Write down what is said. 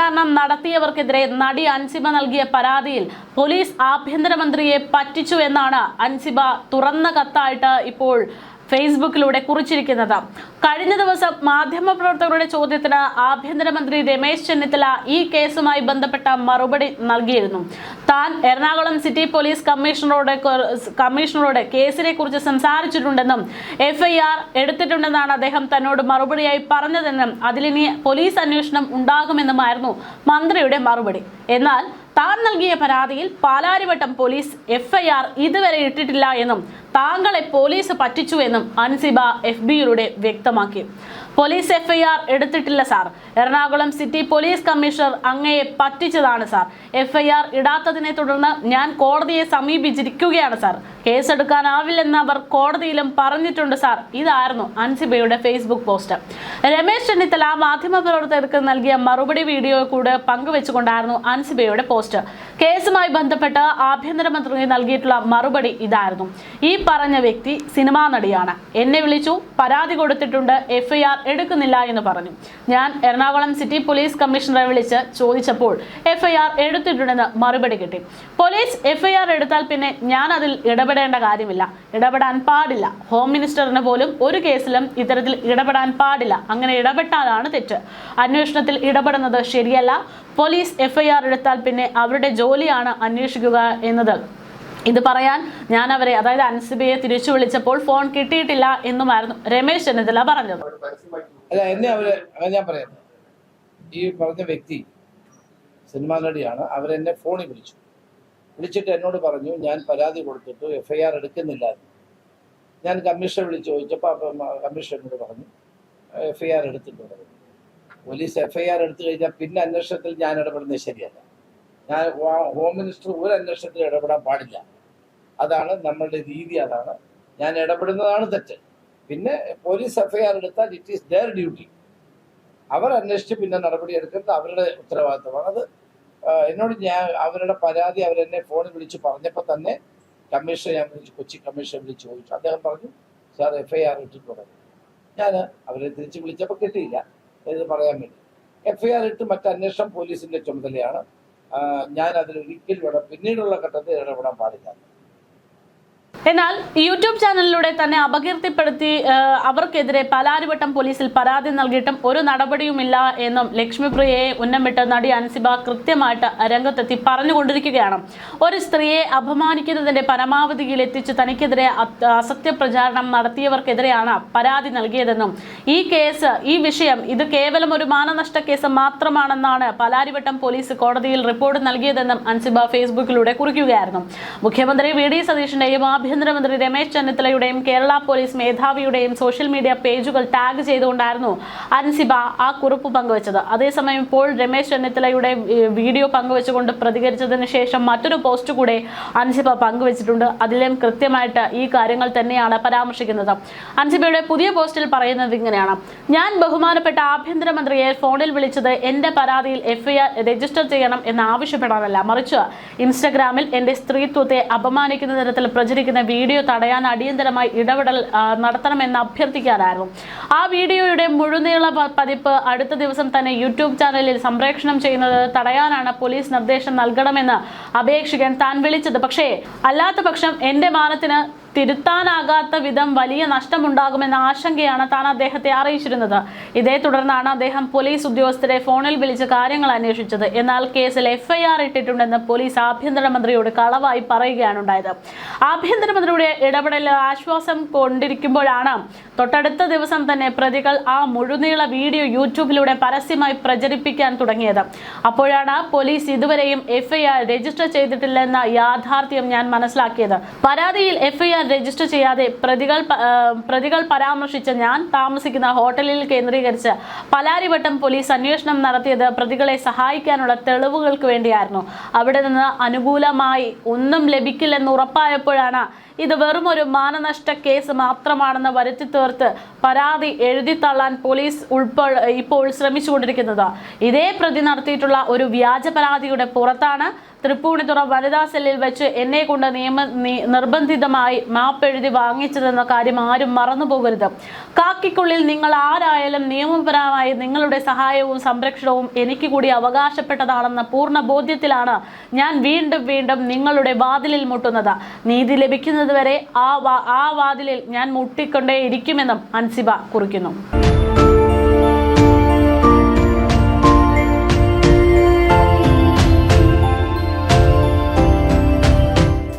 പ്രചാരണം നടത്തിയവർക്കെതിരെ നടി അൻസിബ നൽകിയ പരാതിയിൽ പോലീസ് ആഭ്യന്തരമന്ത്രിയെ പറ്റിച്ചു എന്നാണ് അൻസിബ തുറന്ന കത്തായിട്ട് ഇപ്പോൾ ഫേസ്ബുക്കിലൂടെ കുറിച്ചിരിക്കുന്നത്. കഴിഞ്ഞ ദിവസം മാധ്യമപ്രവർത്തകരുടെ ചോദ്യത്തിന് ആഭ്യന്തരമന്ത്രി രമേശ് ചെന്നിത്തല ഈ കേസുമായി ബന്ധപ്പെട്ട മറുപടി നൽകിയിരുന്നു. താൻ എറണാകുളം സിറ്റി പോലീസ് കമ്മീഷണറോട് കേസിനെ കുറിച്ച് സംസാരിച്ചിട്ടുണ്ടെന്നും FIR എടുത്തിട്ടുണ്ടെന്നാണ് അദ്ദേഹം തന്നോട് മറുപടിയായി പറഞ്ഞതെന്നും അതിലിനി പോലീസ് അന്വേഷണം ഉണ്ടാകുമെന്നുമായിരുന്നു മന്ത്രിയുടെ മറുപടി. എന്നാൽ താൻ നൽകിയ പരാതിയിൽ പാലാരിവട്ടം പോലീസ് FIR ഇതുവരെ ഇട്ടിട്ടില്ല എന്നും താങ്കളെ പോലീസ് പറ്റിച്ചു എന്നും അൻസിബ FBയിലൂടെ വ്യക്തമാക്കി. പോലീസ് FIR എടുത്തിട്ടില്ല sir. Ernakulam city police commissioner അങ്ങയെ പറ്റിച്ചതാണ് സാർ. FIR ഇടാത്തതിനെ തുടർന്ന് ഞാൻ കോടതിയെ സമീപിച്ചിരിക്കുകയാണ് സാർ. കേസെടുക്കാനാവില്ലെന്ന് അവർ കോടതിയിലും പറഞ്ഞിട്ടുണ്ട് സാർ. ഇതായിരുന്നു അൻസിബയുടെ ഫേസ്ബുക്ക് പോസ്റ്റ്. രമേശ് ചെന്നിത്തല മാധ്യമപ്രവർത്തകർക്ക് നൽകിയ മറുപടി വീഡിയോ കൂടെ പങ്കുവെച്ചുകൊണ്ടായിരുന്നു അൻസിബയുടെ പോസ്റ്റ്. കേസുമായി ബന്ധപ്പെട്ട് ആഭ്യന്തരമന്ത്രി നൽകിയിട്ടുള്ള മറുപടി ഇതായിരുന്നു. ഈ പറഞ്ഞ വ്യക്തി സിനിമാ നടിയാണ്. എന്നെ വിളിച്ചു, പരാതി കൊടുത്തിട്ടുണ്ട്, FIR എടുക്കുന്നില്ല എന്ന് പറഞ്ഞു. ഞാൻ എറണാകുളം സിറ്റി പോലീസ് കമ്മീഷണറെ വിളിച്ച് ചോദിച്ചപ്പോൾ FIR എടുത്തിട്ടുണ്ടെന്ന് മറുപടി കിട്ടി. പോലീസ് FIR എടുത്താൽ പിന്നെ ഞാൻ അതിൽ ഇടപെടേണ്ട കാര്യമില്ല, ഇടപെടാൻ പാടില്ല. ഹോം മിനിസ്റ്ററിന് പോലും ഒരു കേസിലും ഇത്തരത്തിൽ ഇടപെടാൻ പാടില്ല. അങ്ങനെ ഇടപെട്ടാലാണ് തെറ്റ്. അന്വേഷണത്തിൽ ഇടപെടുന്നത് ശരിയല്ല. പോലീസ് FIR എടുത്താൽ പിന്നെ അവരുടെ ജോലിയാണ് അന്വേഷിക്കുക എന്നത്. ഇത് പറയാൻ ഞാൻ അവരെ, അതായത് അൻസിബയെ തിരിച്ചു വിളിച്ചപ്പോൾ ഫോൺ കിട്ടിയിട്ടില്ല എന്നുമായിരുന്നു രമേശ് ചെന്നിത്തല പറഞ്ഞത്. അല്ല, ഞാൻ പറയാം, ഈ പറഞ്ഞ വ്യക്തി സിനിമാ നടിയാണ്. അവരെന്നെ ഫോണിൽ വിളിച്ചിട്ട് എന്നോട് പറഞ്ഞു, ഞാൻ പരാതി കൊടുത്തിട്ട് FIR എടുക്കുന്നില്ല. ഞാൻ കമ്മീഷണർ വിളിച്ച് ചോദിച്ചപ്പോൾ കമ്മീഷണർ പറഞ്ഞു FIR എടുത്തിട്ടുണ്ട്. പോലീസ് FIR എടുത്തു കഴിഞ്ഞാൽ പിന്നെ അന്വേഷണത്തിൽ ഞാൻ ഇടപെടുന്നത് ശരിയല്ല. ഞാൻ ഹോം മിനിസ്റ്റർ ഒരു അന്വേഷണത്തിൽ ഇടപെടാൻ പാടില്ല. അതാണ് നമ്മളുടെ രീതി. അതാണ് ഞാൻ ഇടപെടുന്നതാണ് തെറ്റ്. പിന്നെ പോലീസ് FIR എടുത്താൽ ഇറ്റ് ഈസ് ദെയർ ഡ്യൂട്ടി. അവർ അന്വേഷിച്ച് പിന്നെ നടപടി എടുക്കുന്നത് അവരുടെ ഉത്തരവാദിത്തമാണ്. അത് എന്നോട് അവരുടെ പരാതി അവരെന്നെ ഫോണിൽ വിളിച്ച് പറഞ്ഞപ്പോൾ തന്നെ കൊച്ചി കമ്മീഷണർ വിളിച്ച് ചോദിച്ചു. അദ്ദേഹം പറഞ്ഞു, സാർ FIR ഇട്ടിട്ടുണ്ട്. ഞാൻ അവരെ തിരിച്ച് വിളിച്ചപ്പോൾ കിട്ടിയില്ല. ഇത് പറയാൻ വേണ്ടി FIR ഇട്ട് മറ്റ് അന്വേഷണം പോലീസിന്റെ ചുമതലയാണ്. ഞാൻ അതിലൊരിക്കലും പിന്നീടുള്ള ഘട്ടത്തിൽ ഇടപെടാൻ പാടില്ല. എന്നാൽ യൂട്യൂബ് ചാനലിലൂടെ തന്നെ അപകീർത്തിപ്പെടുത്തി അവർക്കെതിരെ പാലാരിവട്ടം പോലീസിൽ പരാതി നൽകിയിട്ടും ഒരു നടപടിയുമില്ല എന്നും ലക്ഷ്മിപ്രിയയെ ഉന്നമിട്ട് നടി അൻസിബ കൃത്യമായിട്ട് രംഗത്തെത്തി പറഞ്ഞുകൊണ്ടിരിക്കുകയാണ്. ഒരു സ്ത്രീയെ അപമാനിക്കുന്നതിന്റെ പരമാവധിയിൽ എത്തിച്ച് തനിക്കെതിരെ അസത്യ പ്രചാരണം നടത്തിയവർക്കെതിരെയാണ് പരാതി നൽകിയതെന്നും ഈ വിഷയം ഇത് കേവലം ഒരു മാനനഷ്ട കേസ് മാത്രമാണെന്നാണ് പാലാരിവട്ടം പോലീസ് കോടതിയിൽ റിപ്പോർട്ട് നൽകിയതെന്നും അൻസിബ ഫേസ്ബുക്കിലൂടെ കുറിക്കുകയായിരുന്നു. മുഖ്യമന്ത്രി VD സതീഷിന്റെയും ആഭ്യന്തരമന്ത്രി രമേശ് ചെന്നിത്തലയുടെയും കേരള പോലീസ് മേധാവിയുടെയും സോഷ്യൽ മീഡിയ പേജുകൾ ടാഗ് ചെയ്തുകൊണ്ടായിരുന്നു അൻസിബ ആ കുറിപ്പ് പങ്കുവച്ചത്. അതേസമയം ഇപ്പോൾ രമേശ് ചെന്നിത്തലയുടെ വീഡിയോ പങ്കുവെച്ചുകൊണ്ട് പ്രതികരിച്ചതിന് ശേഷം മറ്റൊരു പോസ്റ്റ് കൂടെ അൻസിബ പങ്കുവച്ചിട്ടുണ്ട്. അതിലും കൃത്യമായിട്ട് ഈ കാര്യങ്ങൾ തന്നെയാണ് പരാമർശിക്കുന്നത്. അൻസിബയുടെ പുതിയ പോസ്റ്റിൽ പറയുന്നത് ഇങ്ങനെയാണ്: ഞാൻ ബഹുമാനപ്പെട്ട ആഭ്യന്തരമന്ത്രിയെ ഫോണിൽ വിളിച്ചത് എന്റെ പരാതിയിൽ FIR രജിസ്റ്റർ ചെയ്യണം എന്ന് ആവശ്യപ്പെടാനല്ല, മറിച്ച് ഇൻസ്റ്റഗ്രാമിൽ എന്റെ സ്ത്രീത്വത്തെ അപമാനിക്കുന്ന തരത്തിൽ പ്രചരിക്കുന്ന വീഡിയോ തടയാൻ അടിയന്തരമായി ഇടപെടൽ നടത്തണമെന്ന് അഭ്യർത്ഥിക്കാനായിരുന്നു. ആ വീഡിയോയുടെ മുഴുനീള പതിപ്പ് അടുത്ത ദിവസം തന്നെ യൂട്യൂബ് ചാനലിൽ സംപ്രേഷണം ചെയ്യുന്നത് തടയാനാണ് പോലീസ് നിർദ്ദേശം നൽകണമെന്ന് അപേക്ഷിക്കാൻ താൻ വിളിച്ചത്. പക്ഷേ അല്ലാത്ത പക്ഷം എന്റെ മാനത്തിന് തിരുത്താനാകാത്ത വിധം വലിയ നഷ്ടമുണ്ടാകുമെന്ന ആശങ്കയാണ് താൻ അദ്ദേഹത്തെ അറിയിച്ചിരുന്നത്. ഇതേ തുടർന്നാണ് അദ്ദേഹം പോലീസ് ഉദ്യോഗസ്ഥരെ ഫോണിൽ വിളിച്ച് കാര്യങ്ങൾ അന്വേഷിച്ചത്. എന്നാൽ കേസിൽ FIR ഇട്ടിട്ടുണ്ടെന്ന് പോലീസ് ആഭ്യന്തരമന്ത്രിയോട് കളവായി പറയുകയാണ് ഉണ്ടായത്. ആഭ്യന്തരമന്ത്രിയുടെ ഇടപെടൽ ആശ്വാസം കൊണ്ടിരിക്കുമ്പോഴാണ് തൊട്ടടുത്ത ദിവസം തന്നെ പ്രതികൾ ആ മുഴുനീള വീഡിയോ യൂട്യൂബിലൂടെ പരസ്യമായി പ്രചരിപ്പിക്കാൻ തുടങ്ങിയത്. അപ്പോഴാണ് പോലീസ് ഇതുവരെയും FIR രജിസ്റ്റർ ചെയ്തിട്ടില്ലെന്ന യാഥാർത്ഥ്യം ഞാൻ മനസ്സിലാക്കിയത്. പരാതിയിൽ FIR രജിസ്റ്റർ ചെയ്യാതെ പ്രതികൾ പരാമർശിച്ച ഞാൻ താമസിക്കുന്ന ഹോട്ടലിൽ കേന്ദ്രീകരിച്ച് പാലാരിവട്ടം പോലീസ് അന്വേഷണം നടത്തിയത് പ്രതികളെ സഹായിക്കാനുള്ള തെളിവുകൾക്ക് വേണ്ടിയായിരുന്നു. അവിടെ നിന്ന് അനുകൂലമായി ഒന്നും ലഭിക്കില്ലെന്ന് ഉറപ്പായപ്പോഴാണ് ഇത് വെറുമൊരു മാനനഷ്ട കേസ് മാത്രമാണെന്ന് വരുത്തി തീർത്ത് പരാതി എഴുതിത്തള്ളാൻ പോലീസ് ഇപ്പോൾ ശ്രമിച്ചുകൊണ്ടിരിക്കുന്നത്. ഇതേ പ്രതി നടത്തിയിട്ടുള്ള ഒരു വ്യാജ പരാതിയുടെ പുറത്താണ് തൃപ്പൂണിത്തുറ വനിതാ സെല്ലിൽ വെച്ച് എന്നെ കൊണ്ട് നിർബന്ധിതമായി മാപ്പെഴുതി വാങ്ങിച്ചതെന്ന കാര്യം ആരും മറന്നുപോകരുത്. കാക്കിക്കുള്ളിൽ നിങ്ങൾ ആരായാലും നിയമപരമായി നിങ്ങളുടെ സഹായവും സംരക്ഷണവും എനിക്ക് കൂടി അവകാശപ്പെട്ടതാണെന്ന പൂർണ്ണ ബോധ്യത്തിലാണ് ഞാൻ വീണ്ടും വീണ്ടും നിങ്ങളുടെ വാതിലിൽ മുട്ടുന്നത്. നീതി ലഭിക്കുന്നതുവരെ ആ വാതിലിൽ ഞാൻ മുട്ടിക്കൊണ്ടേയിരിക്കുമെന്നും അൻസിബ കുറിക്കുന്നു.